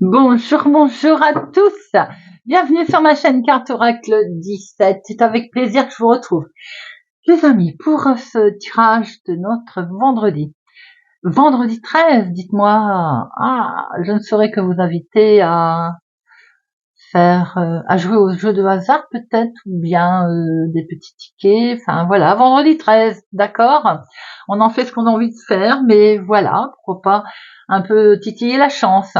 Bonjour, bonjour à tous. Bienvenue sur ma chaîne Carte Oracle 17. C'est avec plaisir que je vous retrouve. Les amis, pour ce tirage de notre vendredi. Vendredi 13, dites-moi. Je ne saurais que vous inviter à à jouer aux jeux de hasard peut-être, ou bien des petits tickets. Enfin voilà, vendredi 13, d'accord. On en fait ce qu'on a envie de faire, mais voilà, pourquoi pas un peu titiller la chance.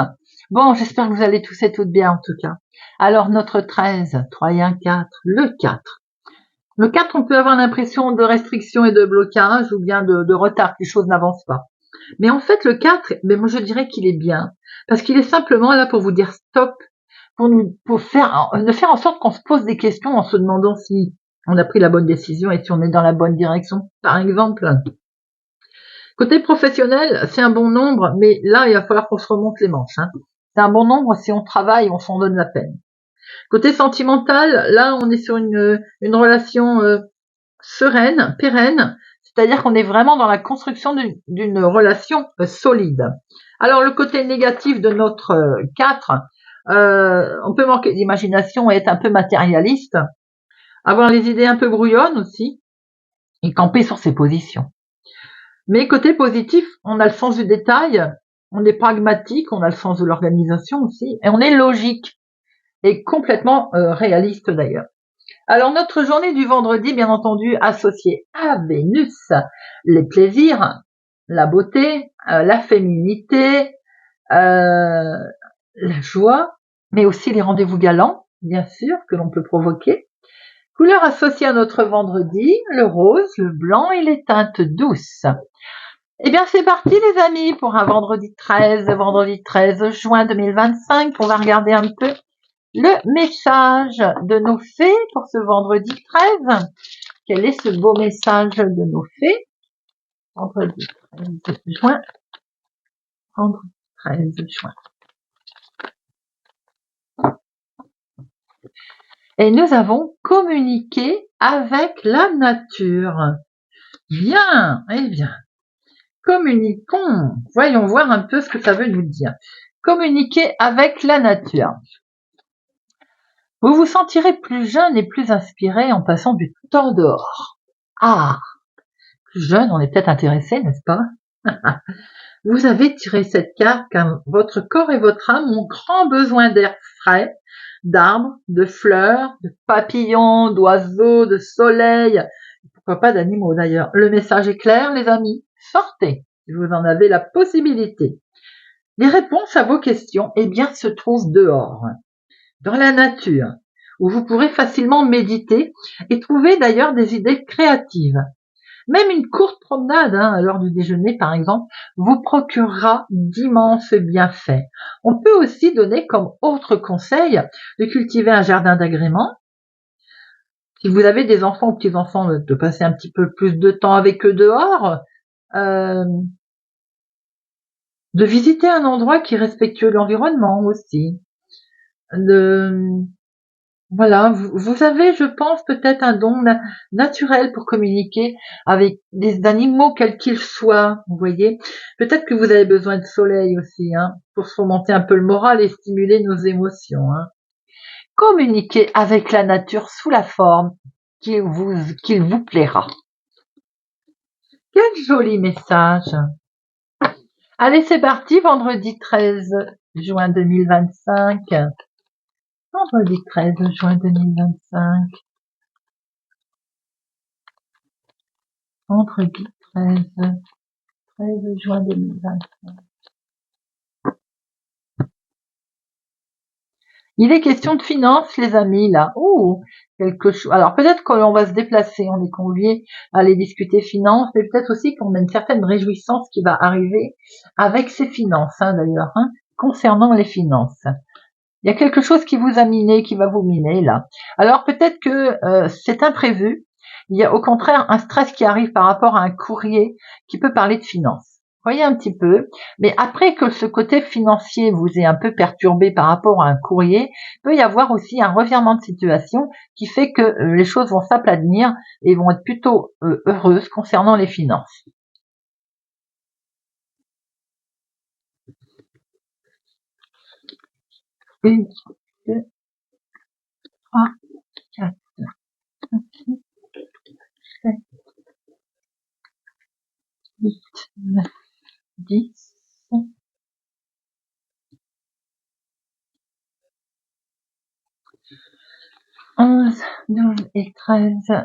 Bon, j'espère que vous allez tous et toutes bien en tout cas. Alors notre 13, 3 et 1, 4, le 4. Le 4, on peut avoir l'impression de restriction et de blocage, ou bien de retard, que les choses n'avancent pas. Mais en fait, le 4, mais moi je dirais qu'il est bien, parce qu'il est simplement là pour vous dire stop, pour faire en sorte qu'on se pose des questions en se demandant si on a pris la bonne décision et si on est dans la bonne direction. Par exemple, côté professionnel, c'est un bon nombre, mais là, il va falloir qu'on se remonte les manches. C'est un bon nombre si on travaille, on s'en donne la peine. Côté sentimental, là, on est sur une relation sereine, pérenne, c'est-à-dire qu'on est vraiment dans la construction d'une relation solide. Alors, le côté négatif de notre 4, on peut manquer d'imagination et être un peu matérialiste, avoir les idées un peu brouillonnes aussi, et camper sur ses positions. Mais côté positif, on a le sens du détail, on est pragmatique, on a le sens de l'organisation aussi, et on est logique, et complètement réaliste d'ailleurs. Alors notre journée du vendredi, bien entendu, associée à Vénus, les plaisirs, la beauté, la féminité, la joie, mais aussi les rendez-vous galants, bien sûr, que l'on peut provoquer. Couleurs associées à notre vendredi, le rose, le blanc et les teintes douces. Eh bien, c'est parti les amis pour un vendredi 13 juin 2025. On va regarder un peu le message de nos fées pour ce vendredi 13. Quel est ce beau message de nos fées? Vendredi 13 juin. Vendredi 13 juin. Et nous avons communiqué avec la nature. Bien, eh bien. Communiquons. Voyons voir un peu ce que ça veut nous dire. Communiquer avec la nature. Vous vous sentirez plus jeune et plus inspiré en passant du temps dehors. Plus jeune, on est peut-être intéressé, n'est-ce pas? Vous avez tiré cette carte car votre corps et votre âme ont grand besoin d'air frais, d'arbres, de fleurs, de papillons, d'oiseaux, de soleil, pourquoi pas d'animaux d'ailleurs. Le message est clair, les amis. Sortez, si vous en avez la possibilité. Les réponses à vos questions, eh bien, se trouvent dehors, dans la nature, où vous pourrez facilement méditer et trouver d'ailleurs des idées créatives. Même une courte promenade, lors du déjeuner par exemple, vous procurera d'immenses bienfaits. On peut aussi donner comme autre conseil de cultiver un jardin d'agrément. Si vous avez des enfants ou petits-enfants, de passer un petit peu plus de temps avec eux dehors, de visiter un endroit qui est respectueux de l'environnement aussi. Voilà, vous avez, je pense, peut-être un don naturel pour communiquer avec des animaux quels qu'ils soient, vous voyez. Peut-être que vous avez besoin de soleil aussi, pour se remonter un peu le moral et stimuler nos émotions. Communiquez avec la nature sous la forme qu'il vous plaira. Quel joli message! Allez, c'est parti, vendredi 13 juin 2025. Vendredi 13 juin 2025. Vendredi 13 juin 2025. Il est question de finances, les amis, là. Quelque chose. Alors, peut-être qu'on va se déplacer, on est conviés à aller discuter finances, mais peut-être aussi qu'on a une certaine réjouissance qui va arriver avec ces finances, d'ailleurs, concernant les finances. Il y a quelque chose qui vous a miné, qui va vous miner, là. Alors, peut-être que c'est imprévu. Il y a au contraire un stress qui arrive par rapport à un courrier qui peut parler de finances. Voyez un petit peu. Mais après que ce côté financier vous ait un peu perturbé par rapport à un courrier, il peut y avoir aussi un revirement de situation qui fait que les choses vont s'aplanir et vont être plutôt heureuses concernant les finances. 1, 2, 3, 4, 5, 6, 7, 8, 9, 10, 11, 12 et 13.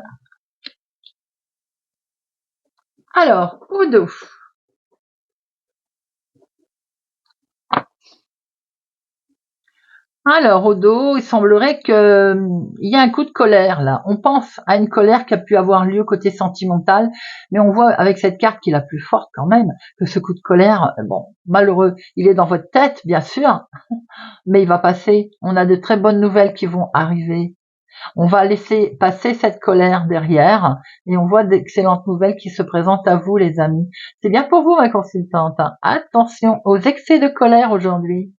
Alors, au dos. Alors, au dos, il semblerait que il y a un coup de colère là. On pense à une colère qui a pu avoir lieu côté sentimental, mais on voit avec cette carte qui est la plus forte quand même que ce coup de colère, bon, malheureux, il est dans votre tête, bien sûr, mais il va passer. On a de très bonnes nouvelles qui vont arriver. On va laisser passer cette colère derrière et on voit d'excellentes nouvelles qui se présentent à vous, les amis. C'est bien pour vous, ma consultante. Attention aux excès de colère aujourd'hui.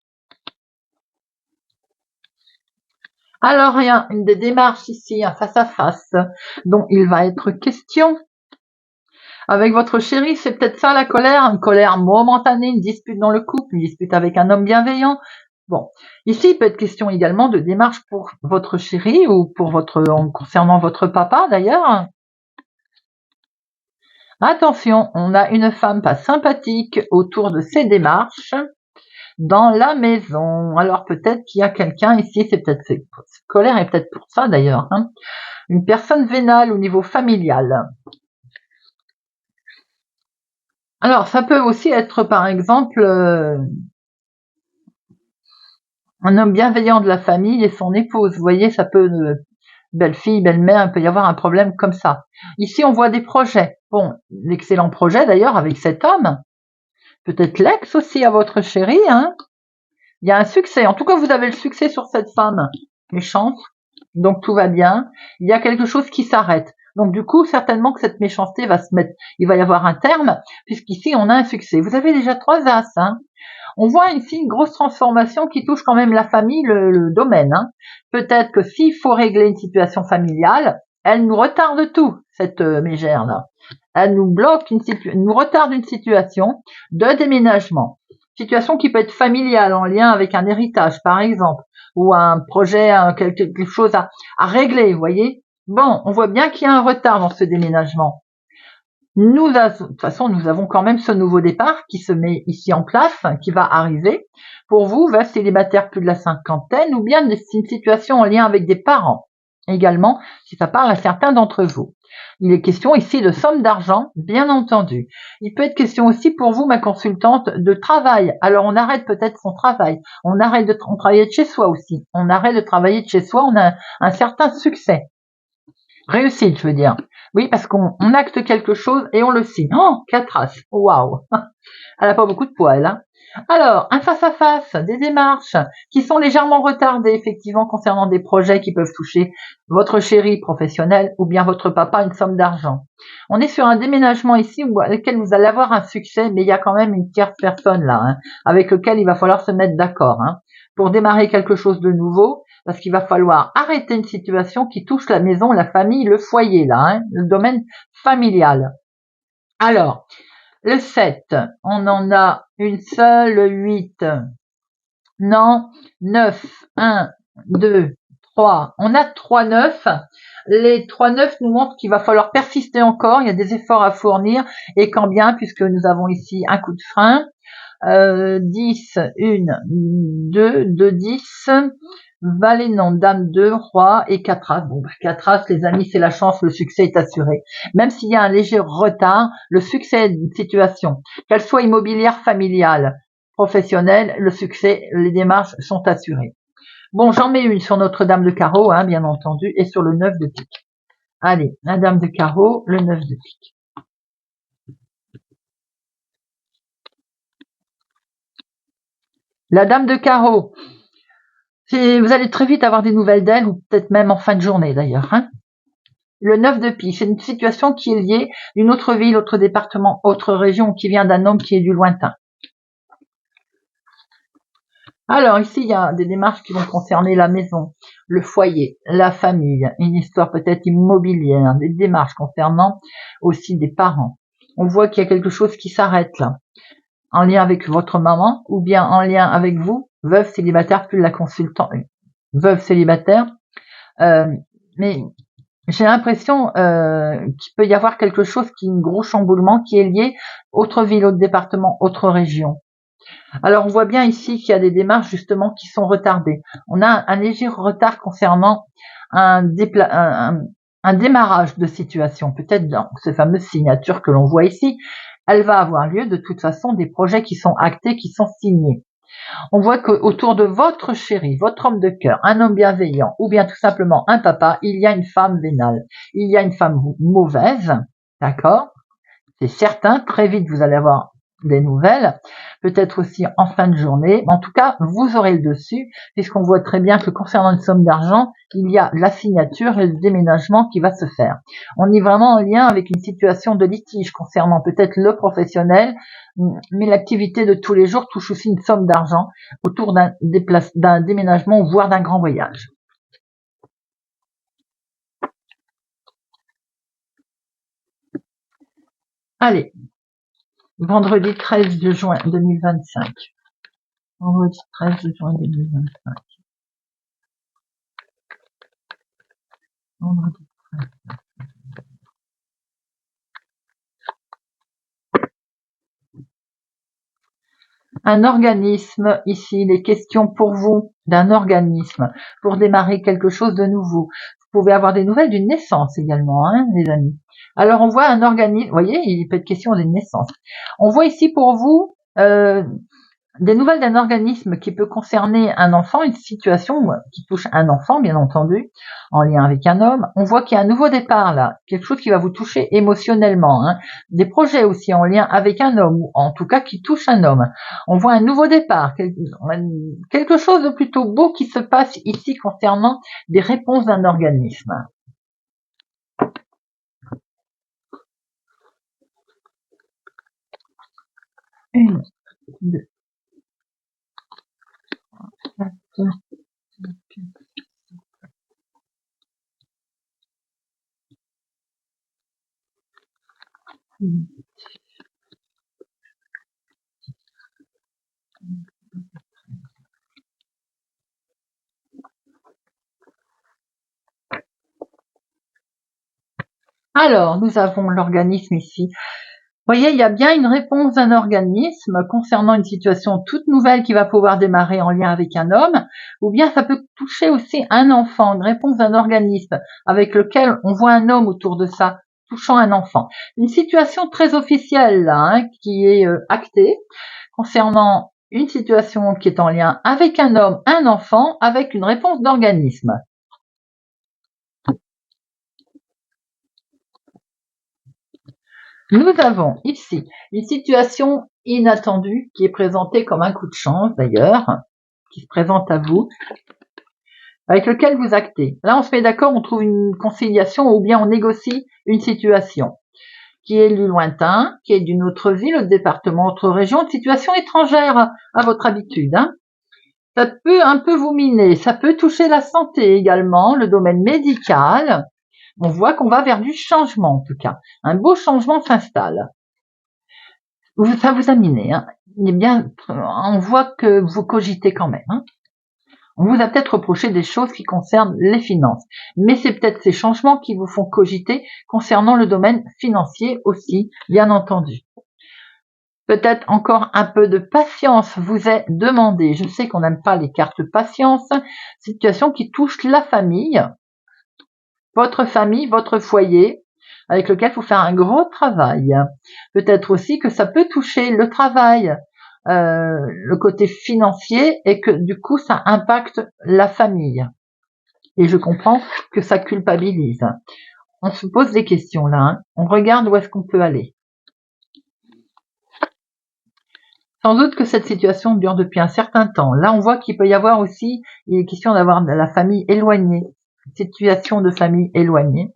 Alors, il y a une des démarches ici, un face-à-face, dont il va être question. Avec votre chéri, c'est peut-être ça la colère, une colère momentanée, une dispute dans le couple, une dispute avec un homme bienveillant. Bon, ici, il peut être question également de démarche pour votre chéri ou pour concernant votre papa d'ailleurs. Attention, on a une femme pas sympathique autour de ces démarches dans la maison. Alors peut-être qu'il y a quelqu'un ici, c'est peut-être cette colère est peut-être pour ça d'ailleurs, hein. Une personne vénale au niveau familial. Alors ça peut aussi être par exemple un homme bienveillant de la famille et son épouse. Vous voyez, ça peut belle-fille, belle-mère, il peut y avoir un problème comme ça. Ici, on voit des projets. Bon, l'excellent projet d'ailleurs avec cet homme. Peut-être l'ex aussi à votre chéri, hein. Il y a un succès. En tout cas, vous avez le succès sur cette femme méchante. Donc tout va bien. Il y a quelque chose qui s'arrête. Donc du coup, certainement que cette méchanceté va se mettre, il va y avoir un terme, puisqu'ici on a un succès. Vous avez déjà 3 as, hein. On voit ici une grosse transformation qui touche quand même la famille, le domaine, hein. Peut-être que s'il faut régler une situation familiale, elle nous retarde tout, cette mégère là. Elle nous bloque nous retarde une situation de déménagement. Situation qui peut être familiale en lien avec un héritage, par exemple, ou un projet, quelque chose à régler, vous voyez. Bon, on voit bien qu'il y a un retard dans ce déménagement. De toute façon, nous avons quand même ce nouveau départ qui se met ici en place, qui va arriver. Pour vous, célibataire plus de la cinquantaine, ou bien une situation en lien avec des parents. Également, si ça parle à certains d'entre vous. Il est question ici de somme d'argent, bien entendu. Il peut être question aussi pour vous, ma consultante, de travail. Alors, on arrête peut-être son travail. On arrête de travailler de chez soi aussi. On arrête de travailler de chez soi. On a un certain succès. Réussite, je veux dire. Oui, parce qu'on acte quelque chose et on le signe. Oh, 4 as. Waouh. Elle n'a pas beaucoup de poids, elle, hein. Alors, un face-à-face, des démarches qui sont légèrement retardées, effectivement, concernant des projets qui peuvent toucher votre chéri professionnel ou bien votre papa une somme d'argent. On est sur un déménagement ici avec lequel vous allez avoir un succès, mais il y a quand même une tierce personne là, hein, avec lequel il va falloir se mettre d'accord, hein, pour démarrer quelque chose de nouveau, parce qu'il va falloir arrêter une situation qui touche la maison, la famille, le foyer là, hein, le domaine familial. Alors, le 7, on en a une seule, 8, non, 9, 1, 2, 3, on a 3 9. Les 3 9 nous montrent qu'il va falloir persister encore, il y a des efforts à fournir, et quand bien, puisque nous avons ici un coup de frein, 10, 1, 2, 2, 10, Valet, non, Dame 2, Roi et 4 As. Bon, 4 As, les amis, c'est la chance, le succès est assuré. Même s'il y a un léger retard, le succès d'une situation, qu'elle soit immobilière, familiale, professionnelle, le succès, les démarches sont assurées. Bon, j'en mets une sur notre Dame de Carreau, hein, bien entendu, et sur le 9 de pique. Allez, la Dame de Carreau, le 9 de pique. La Dame de Carreau. Vous allez très vite avoir des nouvelles d'elle, ou peut-être même en fin de journée d'ailleurs, hein. Le 9 de pique, c'est une situation qui est liée d'une autre ville, autre département, autre région, qui vient d'un homme qui est du lointain. Alors ici, il y a des démarches qui vont concerner la maison, le foyer, la famille, une histoire peut-être immobilière, des démarches concernant aussi des parents. On voit qu'il y a quelque chose qui s'arrête là, en lien avec votre maman ou bien en lien avec vous, veuve célibataire, plus la consultant, veuve célibataire, mais j'ai l'impression qu'il peut y avoir quelque chose un gros chamboulement qui est lié autre ville, autre département, autre région. Alors on voit bien ici qu'il y a des démarches justement qui sont retardées. On a un léger retard concernant un démarrage de situation. Peut-être dans ces fameuses signatures que l'on voit ici, elle va avoir lieu de toute façon, des projets qui sont actés, qui sont signés. On voit qu'autour de votre chéri, votre homme de cœur, un homme bienveillant ou bien tout simplement un papa, il y a une femme vénale, il y a une femme mauvaise, d'accord? C'est certain, très vite vous allez avoir des nouvelles, peut-être aussi en fin de journée. En tout cas, vous aurez le dessus, puisqu'on voit très bien que concernant une somme d'argent, il y a la signature et le déménagement qui va se faire. On est vraiment en lien avec une situation de litige concernant peut-être le professionnel, mais l'activité de tous les jours touche aussi une somme d'argent autour d'un déménagement, voire d'un grand voyage. Allez, vendredi 13 de juin 2025. Vendredi 13 juin 2025. Vendredi 13. Un organisme, ici, les questions pour vous d'un organisme, pour démarrer quelque chose de nouveau. Vous pouvez avoir des nouvelles d'une naissance également, hein, les amis. Alors, on voit un organisme, vous voyez, il peut être question d'une naissance. On voit ici pour vous des nouvelles d'un organisme qui peut concerner un enfant, une situation qui touche un enfant, bien entendu, en lien avec un homme. On voit qu'il y a un nouveau départ là, quelque chose qui va vous toucher émotionnellement, hein. Des projets aussi en lien avec un homme, ou en tout cas qui touche un homme. On voit un nouveau départ, quelque chose de plutôt beau qui se passe ici concernant des réponses d'un organisme. Une, deux, trois, quatre, Alors, nous avons l'organisme ici. Vous voyez, il y a bien une réponse d'un organisme concernant une situation toute nouvelle qui va pouvoir démarrer en lien avec un homme, ou bien ça peut toucher aussi un enfant, une réponse d'un organisme avec lequel on voit un homme autour de ça, touchant un enfant. Une situation très officielle là, hein, qui est actée concernant une situation qui est en lien avec un homme, un enfant, avec une réponse d'organisme. Nous avons ici une situation inattendue qui est présentée comme un coup de chance d'ailleurs, qui se présente à vous, avec lequel vous actez. Là, on se met d'accord, on trouve une conciliation ou bien on négocie une situation qui est du lointain, qui est d'une autre ville, autre département, autre région, une situation étrangère à votre habitude. Hein. Ça peut un peu vous miner, ça peut toucher la santé également, le domaine médical. On voit qu'on va vers du changement en tout cas. Un beau changement s'installe. Ça vous a miné. Hein. Bien, on voit que vous cogitez quand même. Hein. On vous a peut-être reproché des choses qui concernent les finances, mais c'est peut-être ces changements qui vous font cogiter concernant le domaine financier aussi, bien entendu. Peut-être encore un peu de patience vous est demandé. Je sais qu'on n'aime pas les cartes patience, situation qui touche la famille, votre foyer, avec lequel il faut faire un gros travail. Peut-être aussi que ça peut toucher le travail, le côté financier, et que du coup ça impacte la famille. Et je comprends que ça culpabilise. On se pose des questions là, hein. On regarde où est-ce qu'on peut aller. Sans doute que cette situation dure depuis un certain temps. Là, on voit qu'il peut y avoir aussi, il est question d'avoir de la famille éloignée, situation de famille éloignée.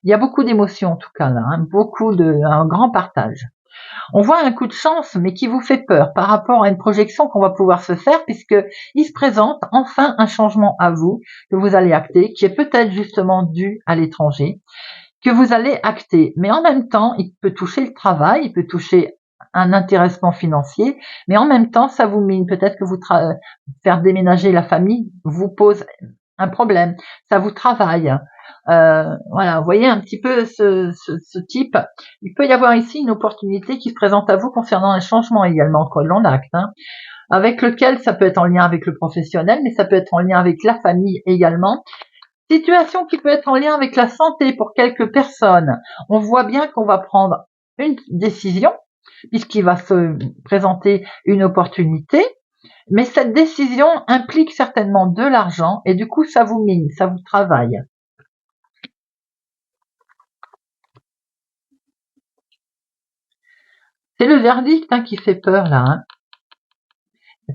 Il y a beaucoup d'émotions en tout cas là, hein, un grand partage. On voit un coup de chance, mais qui vous fait peur par rapport à une projection qu'on va pouvoir se faire, puisque il se présente enfin un changement à vous, que vous allez acter, qui est peut-être justement dû à l'étranger, que vous allez acter. Mais en même temps, il peut toucher le travail, il peut toucher un intéressement financier, mais en même temps, ça vous mine. Peut-être que faire déménager la famille vous pose un problème, ça vous travaille. Voilà, vous voyez un petit peu ce type. Il peut y avoir ici une opportunité qui se présente à vous concernant un changement également que l'on acte, hein, avec lequel ça peut être en lien avec le professionnel, mais ça peut être en lien avec la famille également. Situation qui peut être en lien avec la santé pour quelques personnes. On voit bien qu'on va prendre une décision puisqu'il va se présenter une opportunité, mais cette décision implique certainement de l'argent et du coup ça vous mine, ça vous travaille. C'est le verdict qui fait peur là. Hein.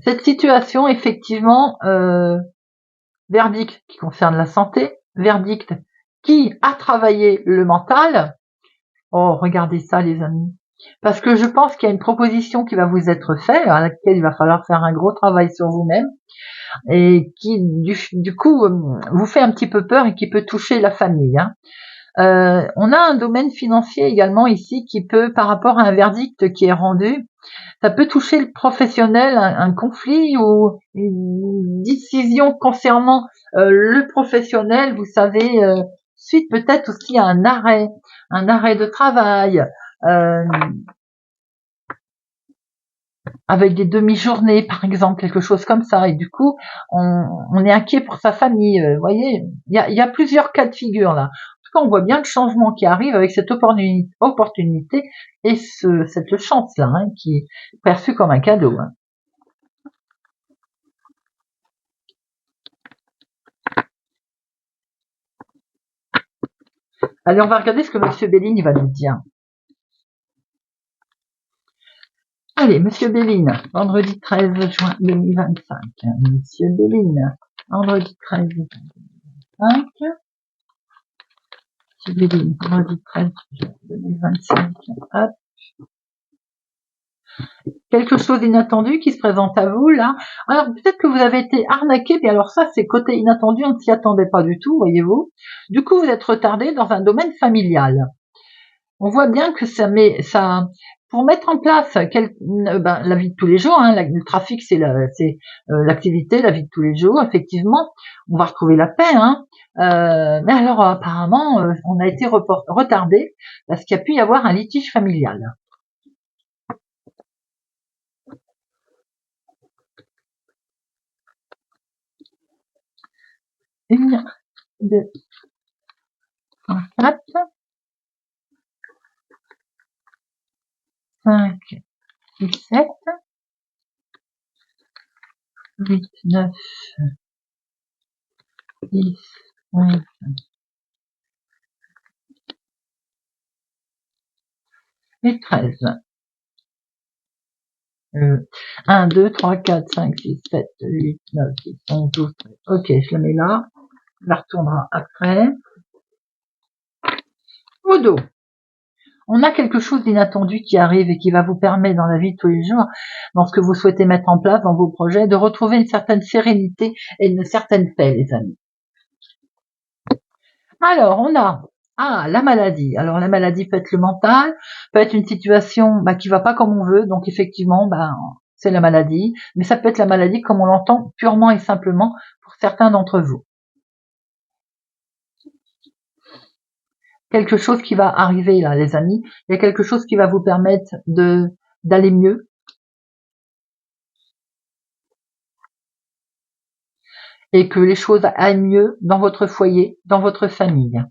Cette situation, effectivement, verdict qui concerne la santé, verdict qui a travaillé le mental. Oh, regardez ça les amis. Parce que je pense qu'il y a une proposition qui va vous être faite, à laquelle il va falloir faire un gros travail sur vous-même, et qui du coup vous fait un petit peu peur et qui peut toucher la famille. Hein. On a un domaine financier également ici qui peut, par rapport à un verdict qui est rendu, ça peut toucher le professionnel, un conflit ou une décision concernant le professionnel, vous savez, suite peut-être aussi à un arrêt de travail, avec des demi-journées par exemple, quelque chose comme ça, et du coup on est inquiet pour sa famille. Vous voyez, il y a plusieurs cas de figure là. En tout cas, on voit bien le changement qui arrive avec cette opportunité et cette chance là, hein, qui est perçue comme un cadeau. Hein. Allez, on va regarder ce que Monsieur Béline va nous dire. Allez, Monsieur Béline, vendredi 13 juin 2025. Monsieur Béline, vendredi 13 juin 2025. Monsieur Béline, vendredi 13 juin 2025. Hop. Quelque chose d'inattendu qui se présente à vous, là. Alors, peut-être que vous avez été arnaqué, mais alors ça, c'est côté inattendu, on ne s'y attendait pas du tout, voyez-vous. Du coup, vous êtes retardé dans un domaine familial. On voit bien que ça, pour mettre en place la vie de tous les jours, hein, le trafic, c'est l'activité, la vie de tous les jours, effectivement, on va retrouver la paix, hein. Mais alors, apparemment, on a été retardé parce qu'il y a pu y avoir un litige familial. Une, deux, trois, quatre, 5, 6, 7, 8, 9, 10, 11 et 13. 1, 2, 3, 4, 5, 6, 7, 8, 9, 10, 11, 12, 13. Ok, je le mets là. On la retournera après. Au dos. On a quelque chose d'inattendu qui arrive et qui va vous permettre dans la vie de tous les jours, dans ce que vous souhaitez mettre en place dans vos projets, de retrouver une certaine sérénité et une certaine paix, les amis. Alors, on a la maladie. Alors, la maladie peut être le mental, peut être une situation qui va pas comme on veut, donc effectivement, c'est la maladie, mais ça peut être la maladie comme on l'entend purement et simplement pour certains d'entre vous. Quelque chose qui va arriver là, les amis, il y a quelque chose qui va vous permettre d'aller mieux. Et que les choses aillent mieux dans votre foyer, dans votre famille.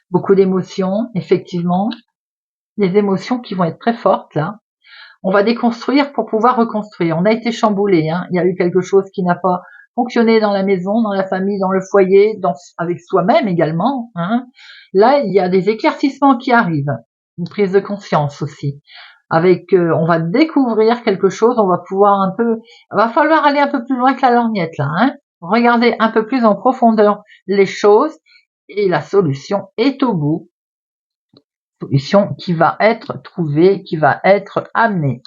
Beaucoup d'émotions, effectivement, des émotions qui vont être très fortes là. On va déconstruire pour pouvoir reconstruire. On a été chamboulé, hein. Il y a eu quelque chose qui n'a pas fonctionné dans la maison, dans la famille, dans le foyer, avec soi-même également. Hein. Là, il y a des éclaircissements qui arrivent, une prise de conscience aussi. On va découvrir quelque chose, on va pouvoir va falloir aller un peu plus loin que la lorgnette là. Hein. Regarder un peu plus en profondeur les choses et la solution est au bout. Solution qui va être trouvée, qui va être amenée.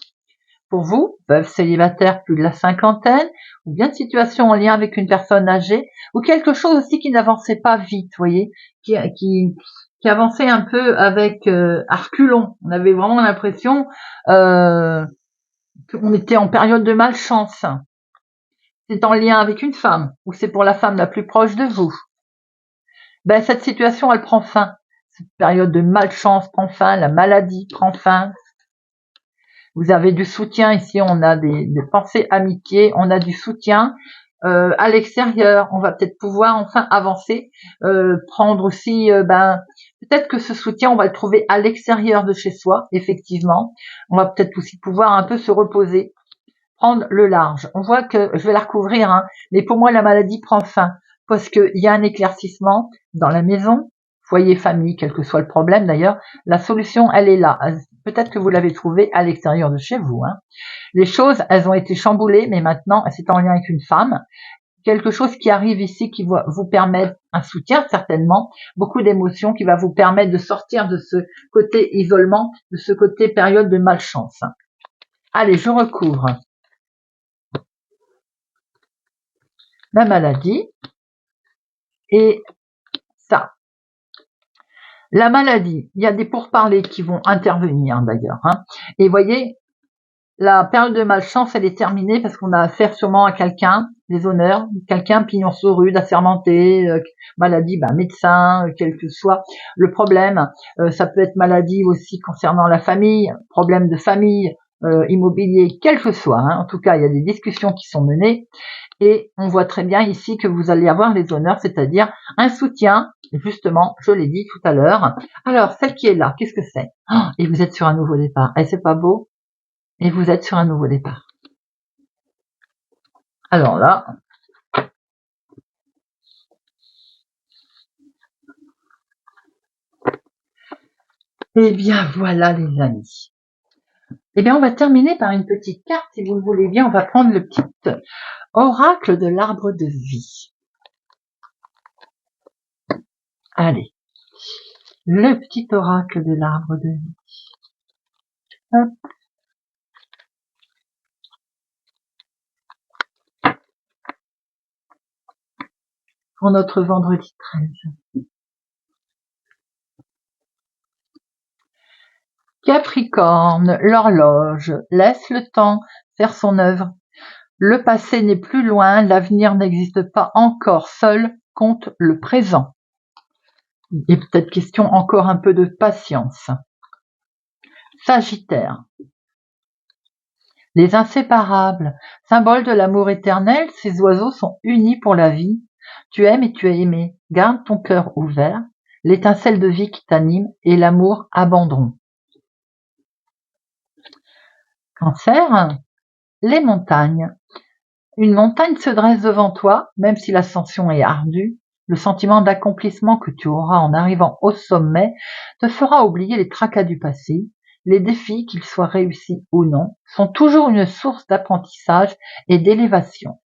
Pour vous, veuve célibataire plus de la cinquantaine, ou bien de situation en lien avec une personne âgée, ou quelque chose aussi qui n'avançait pas vite, voyez, qui qui avançait un peu avec à reculons. On avait vraiment l'impression qu'on était en période de malchance. C'est en lien avec une femme, ou c'est pour la femme la plus proche de vous. Ben, cette situation, elle prend fin. Cette période de malchance prend fin, la maladie prend fin. Vous avez du soutien ici, on a des pensées amitiés, on a du soutien à l'extérieur. On va peut-être pouvoir enfin avancer, prendre aussi, peut-être que ce soutien, on va le trouver à l'extérieur de chez soi, effectivement. On va peut-être aussi pouvoir un peu se reposer, prendre le large. On voit que, je vais la recouvrir, hein, mais pour moi, la maladie prend fin parce qu'il y a un éclaircissement dans la maison, foyer, famille, quel que soit le problème d'ailleurs. La solution, elle est là. Peut-être que vous l'avez trouvée à l'extérieur de chez vous. Hein. Les choses, elles ont été chamboulées, mais maintenant, c'est en lien avec une femme. Quelque chose qui arrive ici qui va vous permettre un soutien, certainement, beaucoup d'émotions qui va vous permettre de sortir de ce côté isolement, de ce côté période de malchance. Allez, je recouvre. La maladie et ça. La maladie, il y a des pourparlers qui vont intervenir d'ailleurs. Hein. Et voyez, la période de malchance, elle est terminée parce qu'on a affaire sûrement à quelqu'un, des honneurs, quelqu'un pignon sur rue, assermenté, maladie, médecin, quel que soit le problème. Ça peut être maladie aussi concernant la famille, problème de famille, immobilier, quel que soit. Hein. En tout cas, il y a des discussions qui sont menées. Et on voit très bien ici que vous allez avoir les honneurs, c'est-à-dire un soutien, justement, je l'ai dit tout à l'heure. Alors, celle qui est là, qu'est-ce que c'est? Et vous êtes sur un nouveau départ. Et c'est pas beau? Et vous êtes sur un nouveau départ. Alors là, eh bien voilà les amis. Eh bien on va terminer par une petite carte, si vous le voulez bien, on va prendre le petit oracle de l'arbre de vie. Allez, le petit oracle de l'arbre de vie. Hop. Pour notre vendredi 13. Capricorne, l'horloge, laisse le temps faire son œuvre. Le passé n'est plus loin, l'avenir n'existe pas encore, seul compte le présent. Il est peut-être question encore un peu de patience. Sagittaire. Les inséparables, symbole de l'amour éternel, ces oiseaux sont unis pour la vie. Tu aimes et tu es aimé, garde ton cœur ouvert, l'étincelle de vie qui t'anime et l'amour abandon. Cancer, les montagnes. Une montagne se dresse devant toi, même si l'ascension est ardue. Le sentiment d'accomplissement que tu auras en arrivant au sommet te fera oublier les tracas du passé. Les défis, qu'ils soient réussis ou non, sont toujours une source d'apprentissage et d'élévation.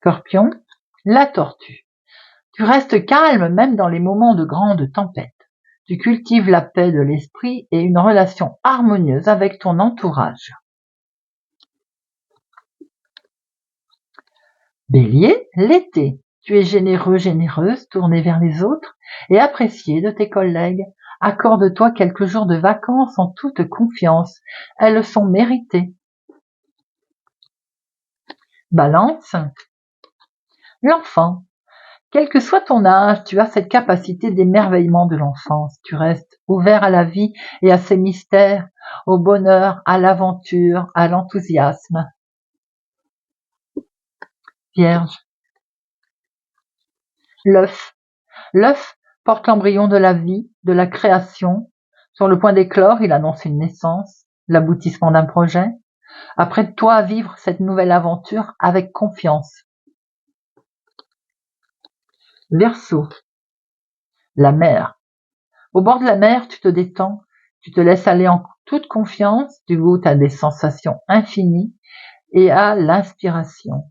Scorpion, la tortue. Tu restes calme même dans les moments de grande tempête. Tu cultives la paix de l'esprit et une relation harmonieuse avec ton entourage. Bélier, l'été. Tu es généreux, généreuse, tourné vers les autres et apprécié de tes collègues. Accorde-toi quelques jours de vacances en toute confiance. Elles sont méritées. Balance, l'enfant. Quel que soit ton âge, tu as cette capacité d'émerveillement de l'enfance. Tu restes ouvert à la vie et à ses mystères, au bonheur, à l'aventure, à l'enthousiasme. Vierge, l'œuf. L'œuf porte l'embryon de la vie, de la création. Sur le point d'éclore, il annonce une naissance, l'aboutissement d'un projet. Apprête-toi à vivre cette nouvelle aventure avec confiance. Verseau, la mer. Au bord de la mer, tu te détends, tu te laisses aller en toute confiance, tu goûtes à des sensations infinies et à l'inspiration.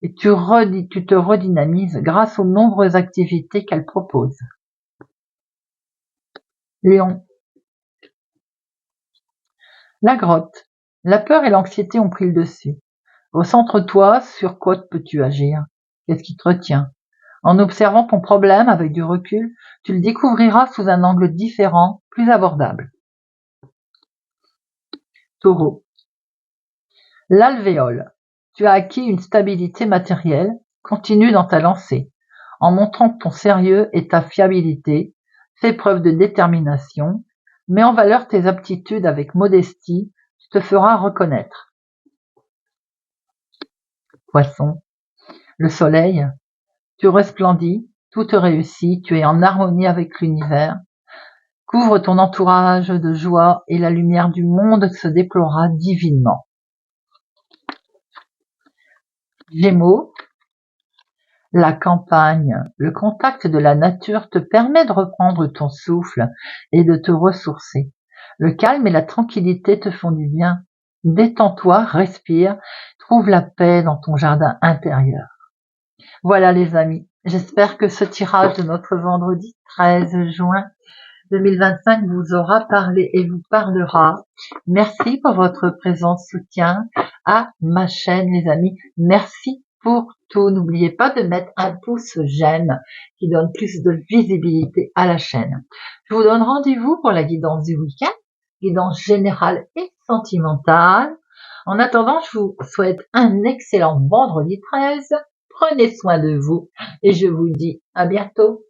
Et tu te redynamises grâce aux nombreuses activités qu'elle propose. Lion, la grotte. La peur et l'anxiété ont pris le dessus. Recentre-toi sur quoi peux-tu agir. Qu'est-ce qui te retient? En observant ton problème avec du recul, tu le découvriras sous un angle différent, plus abordable. Taureau. L'alvéole. Tu as acquis une stabilité matérielle, continue dans ta lancée. En montrant ton sérieux et ta fiabilité, fais preuve de détermination, mets en valeur tes aptitudes avec modestie, tu te feras reconnaître. Poisson. Le soleil. Tu resplendis, tout te réussit, tu es en harmonie avec l'univers. Couvre ton entourage de joie et la lumière du monde se déploiera divinement. Gémeaux. La campagne, le contact de la nature te permet de reprendre ton souffle et de te ressourcer. Le calme et la tranquillité te font du bien. Détends-toi, respire, trouve la paix dans ton jardin intérieur. Voilà les amis, j'espère que ce tirage de notre vendredi 13 juin 2025 vous aura parlé et vous parlera. Merci pour votre présent soutien à ma chaîne les amis. Merci pour tout. N'oubliez pas de mettre un pouce j'aime qui donne plus de visibilité à la chaîne. Je vous donne rendez-vous pour la guidance du week-end, guidance générale et sentimentale. En attendant, je vous souhaite un excellent vendredi 13. Prenez soin de vous et je vous dis à bientôt.